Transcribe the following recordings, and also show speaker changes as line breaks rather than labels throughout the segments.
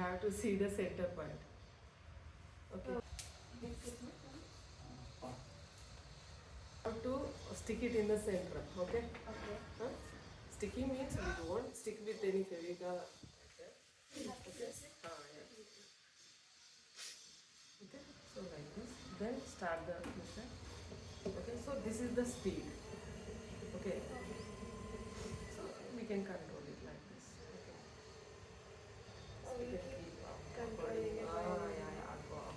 have to see the center point. Okay. How to stick it in the center. Okay.
Okay.
Huh? Sticking means we don't stick with any fevicol. Okay. Yeah. Okay. So like this. Then start the mission. Okay. So this is the speed. Okay. So we can control it like this. Okay. So we can keep
Controlling it.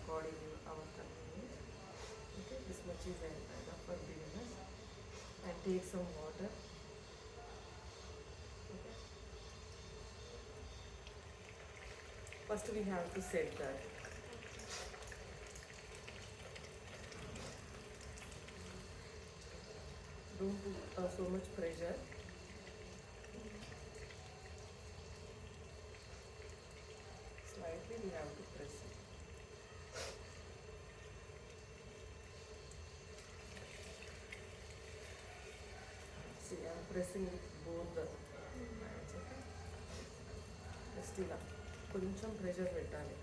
according to our convenience. Okay, this much is enough for beginners. And take some water. Okay. First we have to set that. Don't put so much pressure. Slightly we have to press it. See, I am pressing both the hands. Okay. Just ఇలా కొంచెం pressure పెట్టాలి.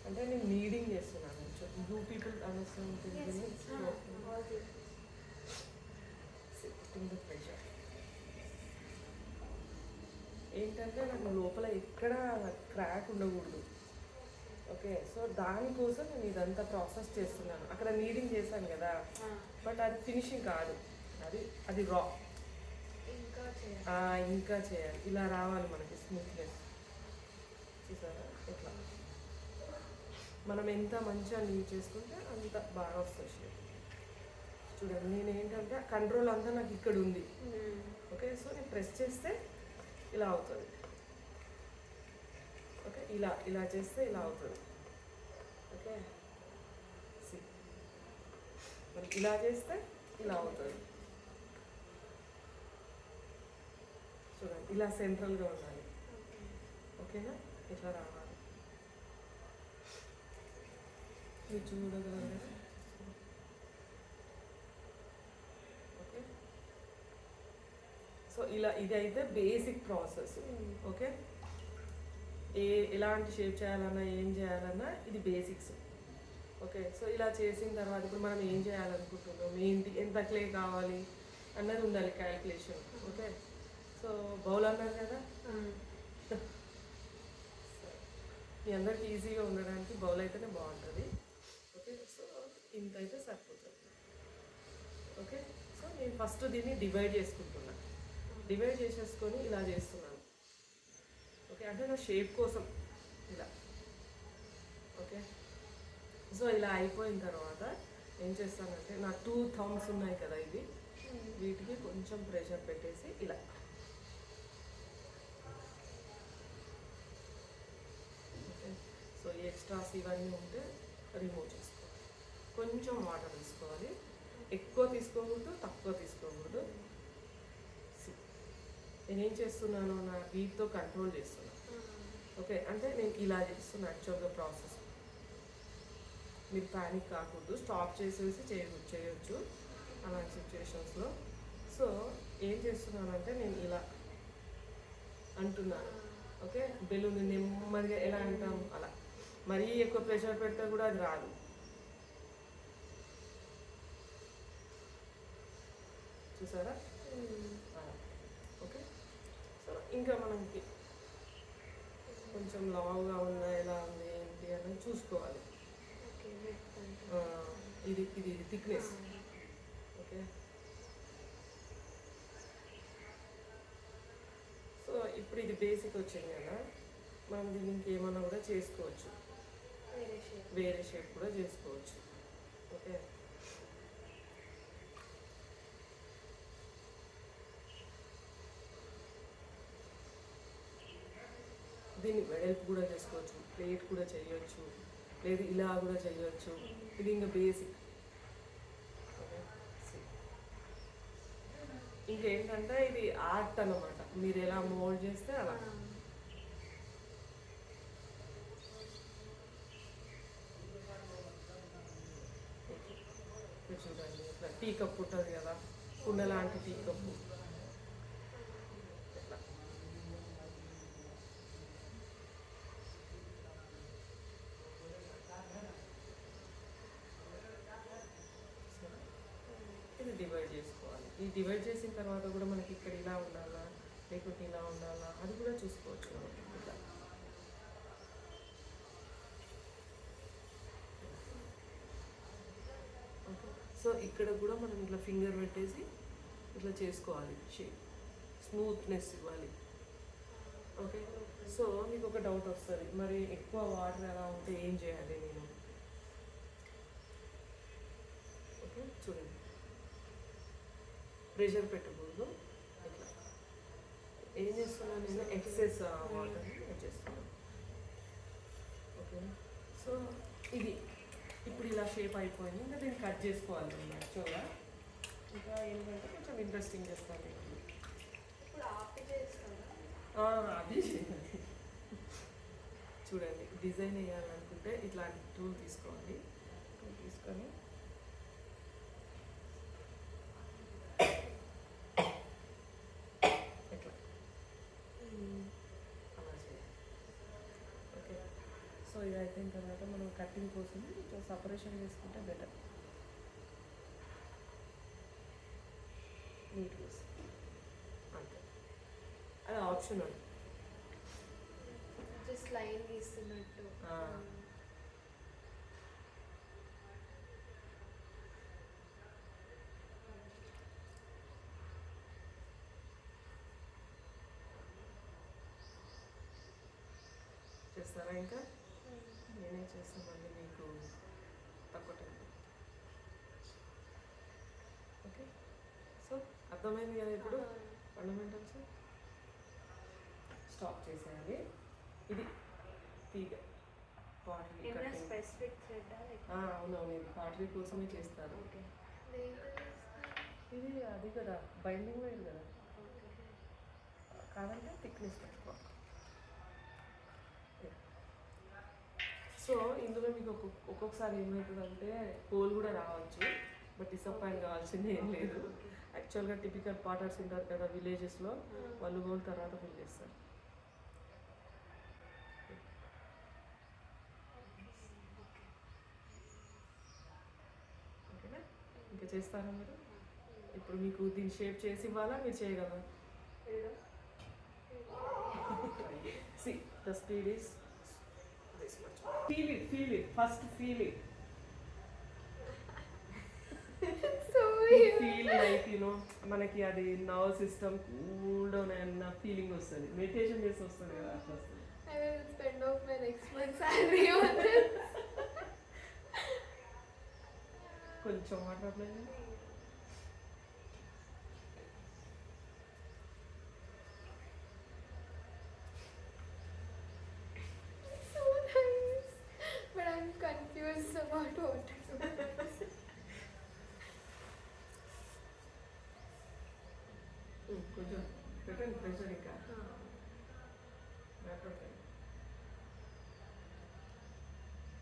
అంటే నేను needing చేస్తున్నాను. You people understand sitting the pressure. ఏంటంటే నాకు లోపల ఎక్కడ క్రాక్ ఉండకూడదు. ఓకే, సో దానికోసం నేను ఇదంతా ప్రాసెస్ చేస్తున్నాను. అక్కడ నీడింగ్ చేశాను కదా, బట్ అది ఫినిషింగ్ కాదు, అది రా. ఇంకా చేయాలి. ఇలా రావాలి మనకి స్మూత్నెస్. చూసారా ఎట్లా మనం ఎంత మంచిగా నీట్ చేసుకుంటే అంత బాగా వస్తుంది షేప్. చూడండి, నేను ఏంటంటే కంట్రోల్ అంతా నాకు ఇక్కడ ఉంది. ఓకే, సో నేను ప్రెస్ చేస్తే ఇలా అవుతుంది. ఓకే, ఇలా చేస్తే ఇలా అవుతుంది. ఓకే, మరి ఇలా చేస్తే ఇలా అవుతుంది. చూడండి, ఇలా సెంట్రల్గా ఉండాలి. ఓకేనా, ఇట్లా రావాలి. మీరు చూడగలరా? ఓకే, సో ఇది అయితే బేసిక్ ప్రాసెస్. ఓకే, ఎలాంటి షేప్ చేయాలన్నా ఏం చేయాలన్నా ఇది బేసిక్స్. ఓకే, సో ఇలా చేసిన తర్వాత ఇప్పుడు మనం ఏం చేయాలనుకుంటున్నాం, ఏంటి, ఎంత క్లే కావాలి అన్నది ఉండాలి క్యాలిక్యులేషన్. ఓకే, సో బౌల్ అన్నారు కదా, మీ అందరికి ఈజీగా ఉండడానికి బౌల్ అయితేనే బాగుంటుంది. ఓకే, సో ఇంత అయితే సరిపోతుంది. ఓకే, సో నేను ఫస్ట్ దీన్ని డివైడ్ చేసుకుంటున్నాను. డివైడ్ చేసేసుకొని ఇలా చేస్తున్నాను. ఓకే, అంటే నా షేప్ కోసం ఇలా. ఓకే, సో ఇలా అయిపోయిన తర్వాత ఏం చేస్తానంటే నా 2 థంబ్స్ ఉన్నాయి కదా, ఇది వీటికి కొంచెం ప్రెషర్ పెట్టేసి ఇలా. ఓకే, సో ఈ ఎక్స్ట్రాస్ ఇవన్నీ ఉంటే రిమూవ్ చేసుకోవాలి. కొంచెం వాటర్ తీసుకోవాలి, ఎక్కువ తీసుకోకూడదు, తక్కువ తీసుకోకూడదు. నేనేం చేస్తున్నాను, నా వీటితో కంట్రోల్ చేస్తున్నాను. ఓకే, అంటే నేను ఇలా చేస్తున్నాను యాక్చువల్గా ప్రాసెస్. మీరు ప్యానిక్ కాకూడదు, స్టాప్ చేసేసి చేయొచ్చు అలాంటి సిచ్యువేషన్స్లో. సో ఏం చేస్తున్నానంటే నేను ఇలా అంటున్నాను. ఓకే, బెలూన్ నెమ్మదిగా ఎలా అంటాం అలా, మరీ ఎక్కువ ప్రెషర్ పెడితే కూడా అది రాదు. చూసారా? ఓకే, సో ఇంకా మనకి కొంచెం లావుగా ఉందా, ఎలా ఉంది, ఏంటి అని చూసుకోవాలి. ఇది థిక్నెస్. ఓకే, సో ఇప్పుడు ఇది బేసిక్ వచ్చింది కదా, మనం దీన్ని ఇంకేమన్నా కూడా చేసుకోవచ్చు, వేరే షేప్ కూడా చేసుకోవచ్చు. ఓకే, దీన్ని వెడల్పు కూడా చేసుకోవచ్చు, ప్లేట్ కూడా చేయొచ్చు, లేదు ఇలా కూడా చేయొచ్చు. ఇది ఇంకా బేసిక్. ఓకే, ఇంకేంటంటే ఇది ఆర్ట్ అన్నమాట, మీరు ఎలా మోల్డ్ చేస్తే అలా. చూడండి, ఇట్లా టీ కప్పు ఉంటుంది కదా, కుండ లాంటి టీ కప్పు, ఈ డివైడ్ చేసిన తర్వాత కూడా మనకి ఇక్కడ ఇలా ఉండాలా లేకుంటే ఇలా ఉండాలా అది కూడా చూసుకోవచ్చు మనం ఇట్లా. ఓకే, సో ఇక్కడ కూడా మనం ఇట్లా ఫింగర్ పెట్టేసి ఇట్లా చేసుకోవాలి, షేప్ స్మూత్నెస్ ఇవ్వాలి. ఓకే, సో మీకు ఒక డౌట్ వస్తుంది, మరి ఎక్కువ వాటర్ ఎలా ఉంటే ఏం చేయాలి నేను? ఓకే, చూడండి, ప్రెషర్ పెట్టకూడదు. ఇట్లా ఏం చేస్తున్నాను నేను, ఎక్సెస్ వాటర్ని నేను చేస్తున్నాను. ఓకే, సో ఇది ఇప్పుడు ఇలా షేప్ అయిపోయింది. ఇంకా దీన్ని కట్ చేసుకోవాలి నేను యాక్చువల్గా. ఇంకా ఏంటంటే కొంచెం ఇంట్రెస్టింగ్ చేస్తాను అది చేయాలి. చూడండి, డిజైన్ వేయాలనుకుంటే ఇట్లాంటి టూల్ తీసుకోవాలి. టూల్ తీసుకొని ఇట్లా అలా చేయాలి. ఓకే, సో ఇది అయిపోయిన తర్వాత మనం కటింగ్ కోసం కొంచెం సపరేషన్ చేసుకుంటే బెటర్. నీట్గా అంతే, అది ఆప్షనల్.
Just line గీస్తున్నట్టు.
చేస్తారా? ఇంకా నేనే చేస్తాను, మళ్ళీ మీకు తక్కువ టైం. ఓకే, సో అర్థమైంది కదా ఇప్పుడు ఫండమెంటల్స్. స్టాప్ చేసేయాలి. ఇది తీగ పాటరీ కటింగ్.
స్పెసిఫిక్ థ్రెడ్
అవునవును, ఇది పాటరీ కోసమే చేస్తారు. ఇది అది కదా బైండింగ్ వైర్ కదా, కాదంటే థిక్నెస్ తక్కువ. సో ఇందులో మీకు ఒక్కొక్కసారి ఏమవుతుందంటే హోల్ కూడా రావచ్చు, బట్ డిసప్పాయింట్ కావాల్సింది ఏం లేదు. యాక్చువల్గా టిపికల్ పాటర్స్ ఉంటారు కదా విలేజెస్లో, వాళ్ళు హోల్ తర్వాత ఫిల్ చేస్తారు. ఓకేనా, ఇంకా చేస్తారా మీరు? ఇప్పుడు మీకు దీన్ని షేప్ చేసి ఇవ్వాలా, మీరు చేయగలరా? See the speed is this much. Feel it. First feel it.
So
feel like, మనకి అది నర్వ్ సిస్టమ్ కూల్ డౌన్ అన్న ఫీలింగ్ వస్తుంది. మెడిటేషన్ చేసి వస్తుంది కదా, అట్లా వస్తుంది.
I will spend off my next month's salary on this.
కొంచెం వాటర్ అప్లై చేయండి.
So nice. But I'm confused about what to do.
కొంచెం పెట్టండి ప్రెషర్ ఇంకా.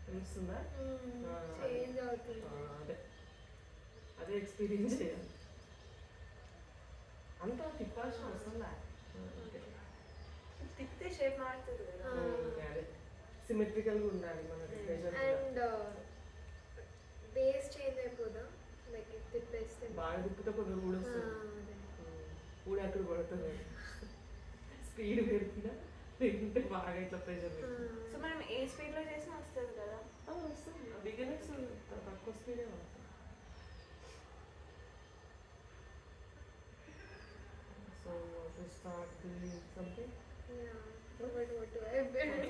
తెలుస్తుందా?
చేంజ్ అవుతుంది.
అదే ఎక్స్పీరియన్స్ చేయాలి. అంతా తిప్పాల్సిన అవసరం లేదు.
తిప్పితే షేప్ మారుతుంది కదా.
అదే సిమెట్రికల్గా ఉండాలి మనకి ప్రెషర్.
అండ్ బేస్ చేంజ్ అయిపోదా, లైక్ తిప్పేస్తే
బాగా తిప్పితే కొంచెం కూడా వస్తుంది. కూడా అక్కడ పడుతుంది, స్పీడ్ పెరిగినా లేకుంటే బాగా ఇట్లా ప్రెషర్ పెరుగుతుంది.
సో మనం ఏ స్పీడ్లో చేసినా వస్తుంది కదా.
వస్తుంది, బిగినర్స్ తక్కువ స్పీడే వస్తుంది. So to start doing something.
But what do I build?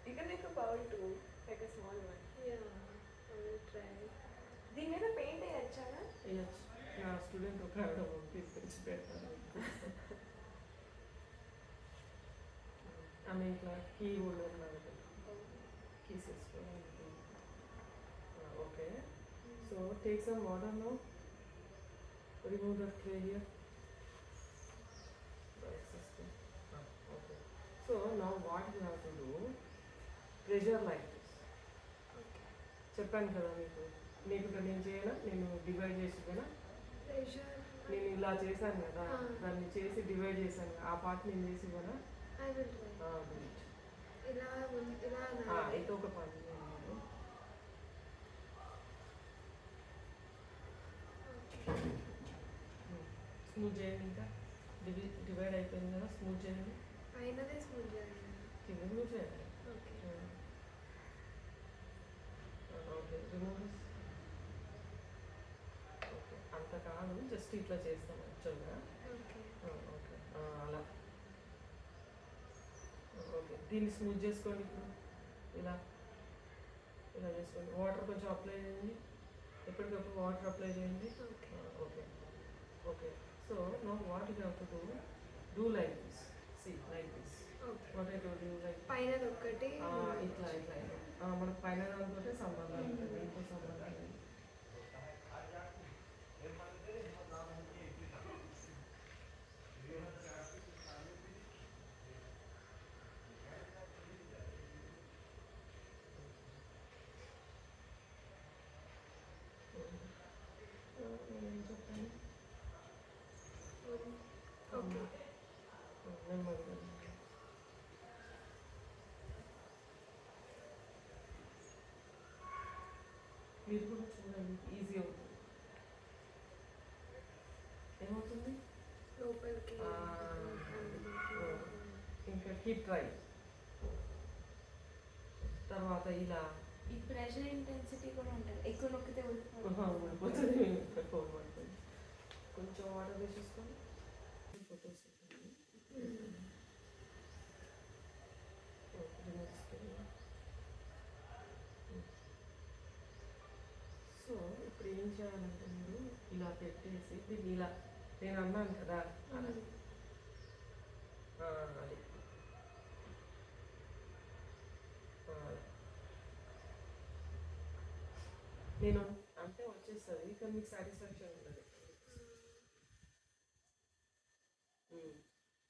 You can make a bowl too, like a small one.
Yeah, I will try.
దీని మీద పెయింట్ వేయచ్చానా?
వేయచ్చు. నా స్టూడెంట్ ఒక ఆవిడ తీసుకొచ్చి పెడతాను. ఆమె ఇట్లా కీ హోల్డర్ లాగా కీస్ వేసుకోవాలి. Okay, so take some water now, remove the clay here. Okay, so now what you have to do, pressure like this. చెప్పాను కదా మీకు ఇక్కడ నేను చేయనా, నేను డివైడ్ చేసి కదా,
Pressure.
నేను ఇలా చేశాను కదా, దాన్ని చేసి డివైడ్ చేశాను, ఆ పార్ట్ నేను చేసి ఇవ్వనా?
I will try. ఇలా
అయితే ఒక పని చేయండి. స్మూత్ చేయండి ఇంకా. డివైడ్ అయిపోయింది కదా, స్మూత్ చేయండి.
అయినదే స్మూత్ చేయాలి.
కింద స్మూత్ చేయండి.
ఓకే.
Okay, remove. ఓకే, అంత కాదు, జస్ట్ ఇట్లా చేస్తాం యాక్చువల్గా.
ఓకే.
ఓకే, అలా. ఓకే, దీన్ని స్మూత్ చేసుకోండి ఇప్పుడు. ఇలా ఇలా చేసుకోండి. వాటర్ కొంచెం అప్లై చేయండి, ఎప్పటికప్పుడు వాటర్ అప్లై చేయండి.
Okay.
Okay okay. So no what you have to do like this. See like this.
Okay.
What I do like
పైన ఒక్కటి
ఇట్లా ఇట్లా మనకు పైన దానితో సంబంధం ఉంటుంది, దీంతో సంబంధం లేదు. నేను చెప్పాను
ఓకే.
నెమ్మదిగా. మీరు కూడా చూడండి, ఈజీ అవుతుంది. ఏమవుతుంది?
లోపలికి
ఇంకా కీప్ ట్రై. తర్వాత ఇలా
ఈ ప్రెషర్ ఇంటెన్సిటీ కూడా ఉంటుంది, ఎక్కువ నొక్కితే
పడిపోతుంది, ఫోన్ పడుతుంది. కొంచెం వాటర్ వేసేసుకొని ఫొటోస్ సో ఇప్పుడు ఏం చేయాలంటే మీరు ఇలా పెట్టేసి దీన్ని ఇలా, నేను అన్నాను కదా అలా. అది నేను అంటే వచ్చేస్తుంది, కానీ మీకు సాటిస్ఫాక్షన్ ఉంటుంది.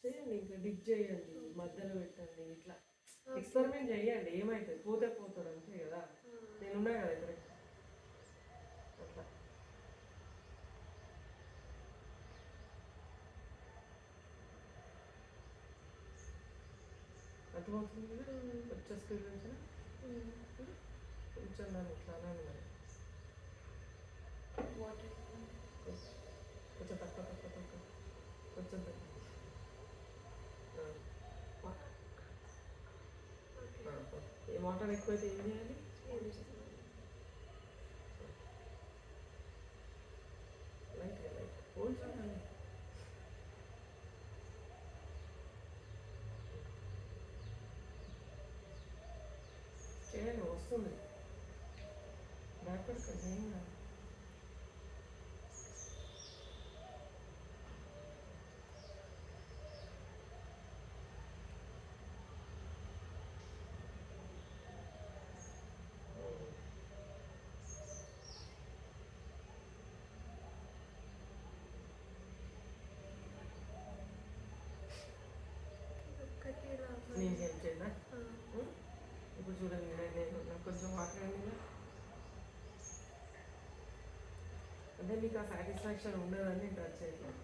చేయండి, ఇంకా డిప్ చేయండి, మధ్యలో పెట్టండి, ఇట్లా ఎక్స్పెరిమెంట్ చేయండి. ఏమవుతుంది, పోతే పోతాడు అంతే కదా. నేనున్నా కదా ఇక్కడ. అట్లా అర్థమవుతుంది కదా, వచ్చే స్పీడ్ నుంచి కొంచెం దాన్ని ఇట్లా అన్నాను మరి.
వాటర్
కొంచెం తక్కువ కొంచెం తక్కువ. ఈ వాటర్ ఎక్కువైతే ఏం చేయాలి? లైట్ లైట్ హోల్డ్ చేయాలి. చేయండి, వస్తుంది. భయపడకండి, ఏం కాదు.
ఒక్కటి
నేను హెల్ప్ చేయనా? ఇప్పుడు చూడండి, నేను నాకు కొంచెం మాట్లాడండి. అంటే మీకు ఆ సాటిస్ఫాక్షన్ ఉండదని నేను టచ్ చేయట్లేదు.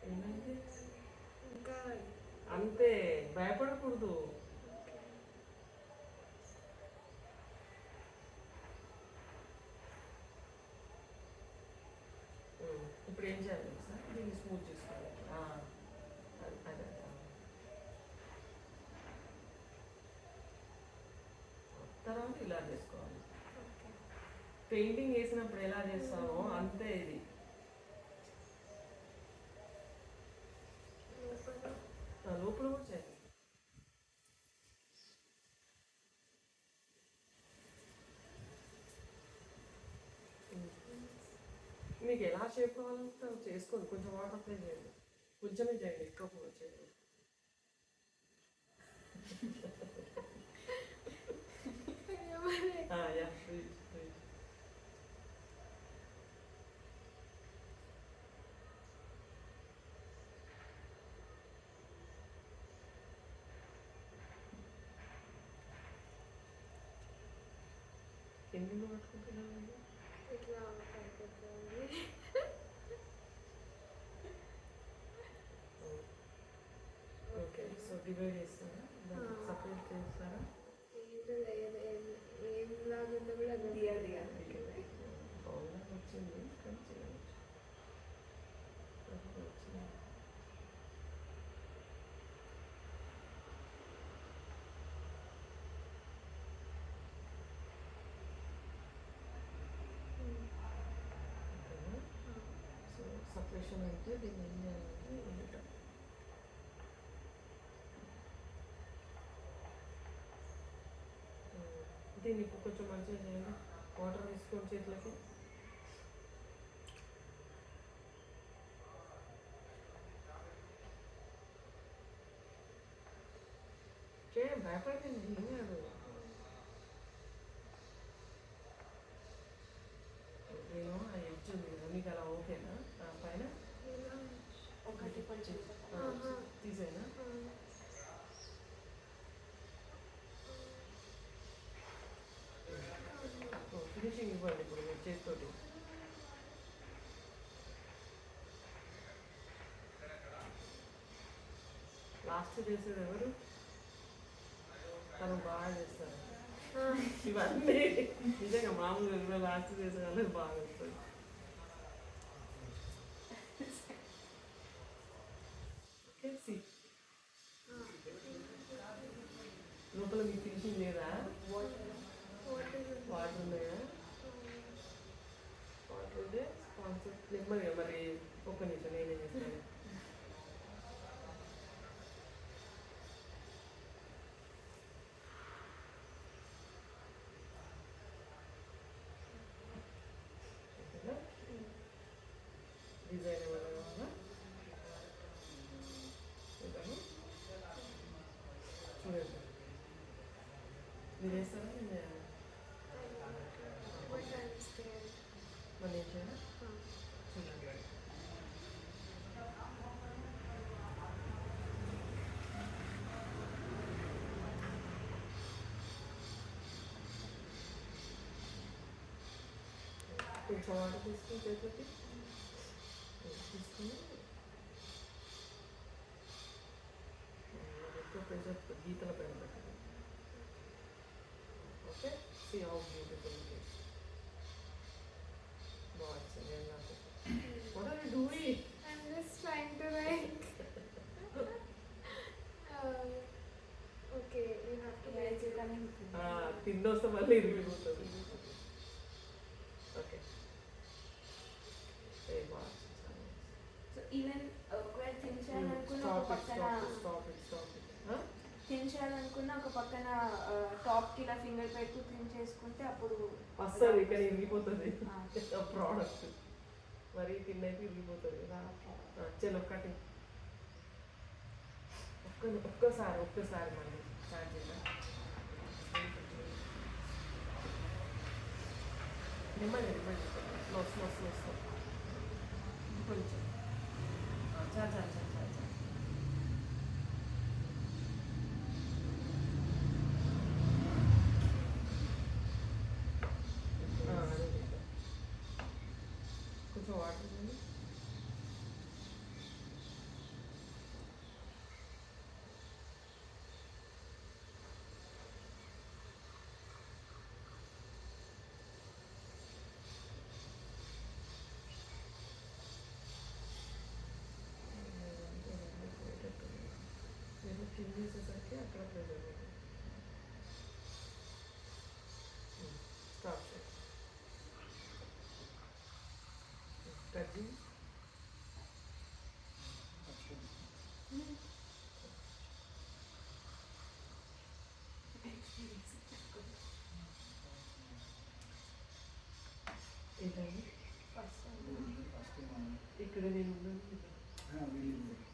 ఏమైంది?
ఇంకా
అంతే, భయపడకూడదు. ఇప్పుడు ఏం చేయాలి సార్? దీన్ని స్మూత్ చేసుకోవాలి. అదే తర్వాత ఇలా చేసుకోవాలి. పెయింటింగ్ వేసినప్పుడు ఎలా చేస్తామో అంతే ఇది. లోపల కూడా చేయాలి. మీకు ఎలా షేప్ కావాలంటే చేసుకోండి. కొంచెం వాటర్ అప్లై చేయండి, కొంచెమే చేయండి, ఎక్కువ చేయండి. యా, ఎందుకు పట్టుకుంటున్నాను?
ఇట్లా పడిపోతుంది.
ఓకే, సో డివైడ్ చేస్తారా, సపరేట్ చేస్తారా?
ఏం లాగుందో కూడా
దియా దియా
అవునా? ప్రెషర్ అయితే దీన్ని ఏం చేయాలంటే ఇంత దీన్ని ఇప్పుడు కొంచెం మంచిగా చేయండి. వాటర్ తీసుకొని చేతులకి చేయండి, భయపడింది ఏం కాదు. నేను ఆ ఎడ్జ్ ఉంది కదా మీకు అలా ఓకేనా ఆ పైన
ఒకటి కొంచెం
తీసేనా ఫినిషింగ్ ఇవ్వండి ఇప్పుడు మీరు చేతితోటి. లాస్ట్ చేసేది ఎవరు? తను బాగా చేస్తారు ఇవన్నీ. నిజంగా మామూలుగా లాస్ట్ చేసే వాళ్ళకి బాగా వస్తుంది. ఓకే సి లోపల మీ ఫినిషింగ్ లేదా? వాటర్ ఉన్నాయా? వాటర్ ఉంటే స్పాన్సర్ నెమ్మదిగా మరి ఒక్క నిమిషం నేనే చేస్తాను. డిజైన్ ఏమైనా కావాలా? చూద్దాము. చూడండి మీరు వేస్తారా నేను చేయాలా? మరి ఏం చేయాలి? చూడండి. కొంచెం వాటర్ తీసుకుని చేతికి తీసుకుని ఎక్కువ ప్రెషర్ గీతల పైన పెట్టండి. Okay see how beautiful it is. బాగా వచ్చింది. ఏం నాకు what are you doing?
I'm just trying to like. Okay, you have to make it.
కింద వస్తే మళ్ళీ ఇరిగిపోతుంది. ఓకే ఏ బాగా
సో ఈవెన్ ఒకవేళ థిన్ చేయాలనుకున్న ఒక
స్టాప్
పక్కన థిన్ చేయాలనుకున్న ఒక పక్కన టాప్కి ఇలా ఫింగర్ పెట్టి థిన్ చేసుకుంటే అప్పుడు
వస్తుంది. ఇక్కడ ఇరిగిపోతుంది ప్రోడక్ట్. మరి తిన్నైతే ఇరిగిపోతుంది కదా. చలో ఒకటి ఒక్కసారి మళ్ళీ స్టార్ట్ చేద్దాం. నెమ్మది స్లో కొంచెం చాలా అదే చేద్దాం. కొంచెం వాటర్ ఇవ్వండి. నేను క్లీన్ చేసేసరికి అక్కడ ప్రెజర్ ఉంటుంది. స్టాప్ చేయండి. కట్ ఏంటండి
ఫస్ట్
ఇక్కడ నేను ఉన్నాను.